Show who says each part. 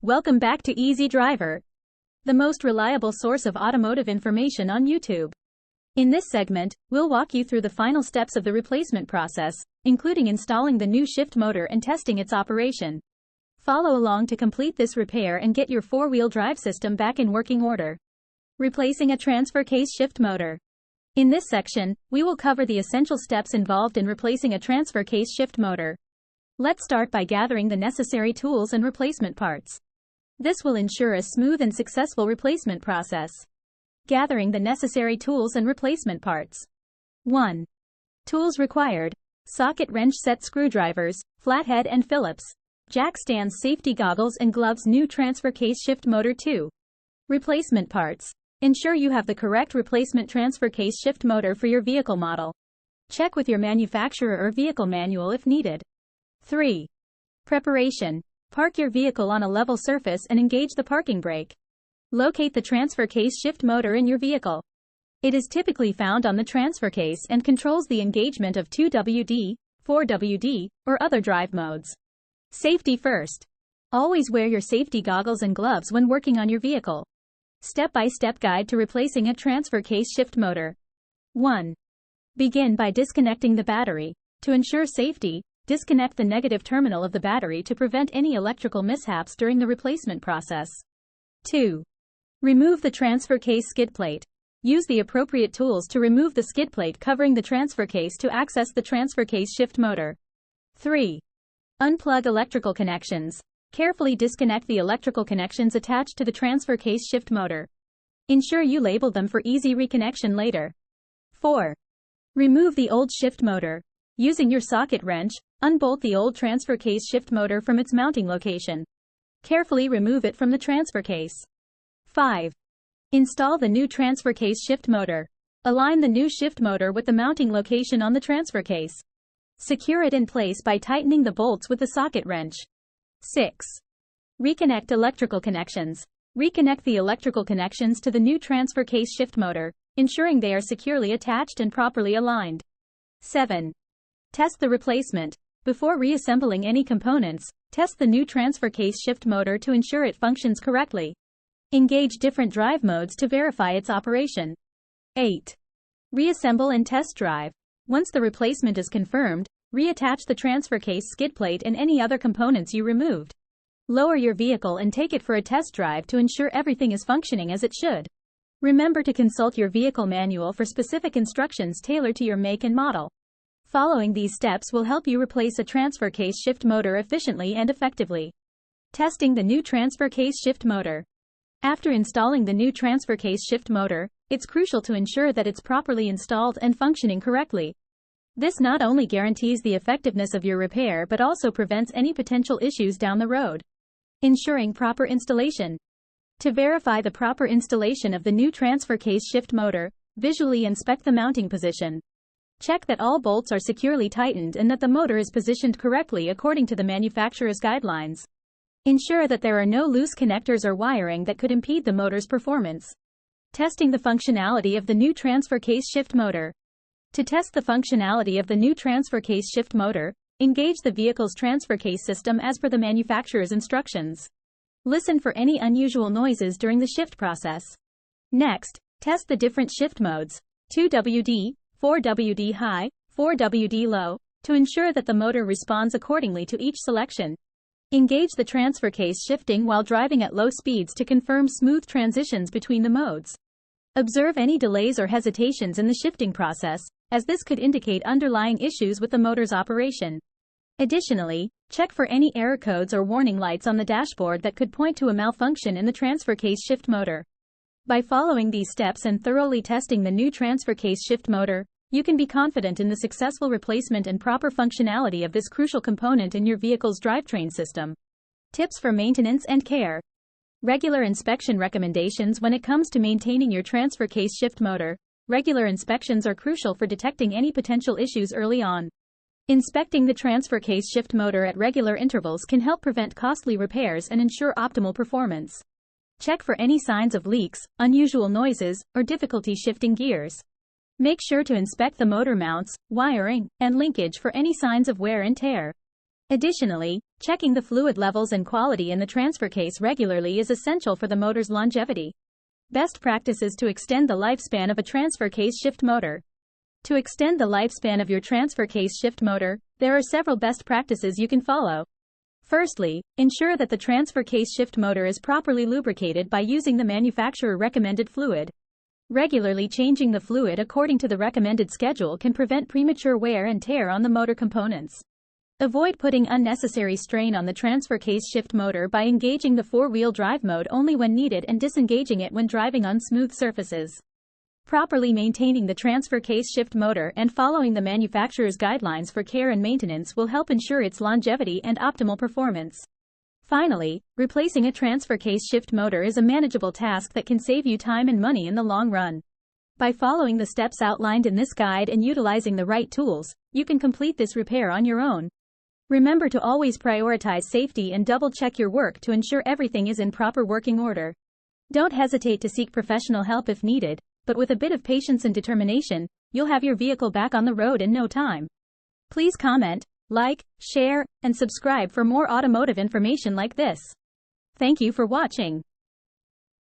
Speaker 1: Welcome back to Easy Driver, the most reliable source of automotive information on YouTube. In this segment, we'll walk you through the final steps of the replacement process, including installing the new shift motor and testing its operation. Follow along to complete this repair and get your four-wheel drive system back in working order. Replacing a transfer case shift motor. In this section, we will cover the essential steps involved in replacing a transfer case shift motor. Let's start by gathering the necessary tools and replacement parts. This will ensure a smooth and successful replacement process. Gathering the necessary tools and replacement parts. 1. Tools required: socket wrench set, screwdrivers, flathead and Phillips, jack stands, safety goggles and gloves. New transfer case shift motor. 2. Replacement parts. Ensure you have the correct replacement transfer case shift motor for your vehicle model. Check with your manufacturer or vehicle manual if needed. 3. Preparation. Park your vehicle on a level surface and engage the parking brake. Locate the transfer case shift motor in your vehicle. It is typically found on the transfer case and controls the engagement of 2WD, 4WD, or other drive modes. Safety first. Always wear your safety goggles and gloves when working on your vehicle. Step-by-step guide to replacing a transfer case shift motor. 1. Begin by disconnecting the battery. To ensure safety, disconnect the negative terminal of the battery to prevent any electrical mishaps during the replacement process. 2. Remove the transfer case skid plate. Use the appropriate tools to remove the skid plate covering the transfer case to access the transfer case shift motor. 3. Unplug electrical connections. Carefully disconnect the electrical connections attached to the transfer case shift motor. Ensure you label them for easy reconnection later. 4. Remove the old shift motor. Using your socket wrench, unbolt the old transfer case shift motor from its mounting location. Carefully remove it from the transfer case. 5. Install the new transfer case shift motor. Align the new shift motor with the mounting location on the transfer case. Secure it in place by tightening the bolts with the socket wrench. 6. Reconnect electrical connections. Reconnect the electrical connections to the new transfer case shift motor, ensuring they are securely attached and properly aligned. 7. Test the replacement. Before reassembling any components, test the new transfer case shift motor to ensure it functions correctly. Engage different drive modes to verify its operation. 8. Reassemble and test drive. Once the replacement is confirmed, reattach the transfer case skid plate and any other components you removed. Lower your vehicle and take it for a test drive to ensure everything is functioning as it should. Remember to consult your vehicle manual for specific instructions tailored to your make and model. Following these steps will help you replace a transfer case shift motor efficiently and effectively. Testing the new transfer case shift motor. After installing the new transfer case shift motor, it's crucial to ensure that it's properly installed and functioning correctly. This not only guarantees the effectiveness of your repair but also prevents any potential issues down the road. Ensuring proper installation. To verify the proper installation of the new transfer case shift motor, visually inspect the mounting position. Check that all bolts are securely tightened and that the motor is positioned correctly according to the manufacturer's guidelines. Ensure that there are no loose connectors or wiring that could impede the motor's performance. Testing the functionality of the new transfer case shift motor. To test the functionality of the new transfer case shift motor, engage the vehicle's transfer case system as per the manufacturer's instructions. Listen for any unusual noises during the shift process. Next, test the different shift modes, 2WD, 4WD high, 4WD low, to ensure that the motor responds accordingly to each selection. Engage the transfer case shifting while driving at low speeds to confirm smooth transitions between the modes. Observe any delays or hesitations in the shifting process, as this could indicate underlying issues with the motor's operation. Additionally, check for any error codes or warning lights on the dashboard that could point to a malfunction in the transfer case shift motor. By following these steps and thoroughly testing the new transfer case shift motor, you can be confident in the successful replacement and proper functionality of this crucial component in your vehicle's drivetrain system. Tips for maintenance and care. Regular inspection recommendations. When it comes to maintaining your transfer case shift motor, regular inspections are crucial for detecting any potential issues early on. Inspecting the transfer case shift motor at regular intervals can help prevent costly repairs and ensure optimal performance. Check for any signs of leaks, unusual noises, or difficulty shifting gears. Make sure to inspect the motor mounts, wiring, and linkage for any signs of wear and tear. Additionally, Checking the fluid levels and quality in the transfer case regularly is essential for the motor's longevity. Best practices to extend the lifespan of a transfer case shift motor. To extend the lifespan of your transfer case shift motor, there are several best practices you can follow. Firstly, ensure that the transfer case shift motor is properly lubricated by using the manufacturer recommended fluid. Regularly changing the fluid according to the recommended schedule can prevent premature wear and tear on the motor components. Avoid putting unnecessary strain on the transfer case shift motor by engaging the four-wheel drive mode only when needed and disengaging it when driving on smooth surfaces. Properly maintaining the transfer case shift motor and following the manufacturer's guidelines for care and maintenance will help ensure its longevity and optimal performance. Finally, replacing a transfer case shift motor is a manageable task that can save you time and money in the long run. By following the steps outlined in this guide and utilizing the right tools, you can complete this repair on your own. Remember to always prioritize safety and double-check your work to ensure everything is in proper working order. Don't hesitate to seek professional help if needed, but with a bit of patience and determination, you'll have your vehicle back on the road in no time. Please comment, like, share, and subscribe for more automotive information like this. Thank you for watching.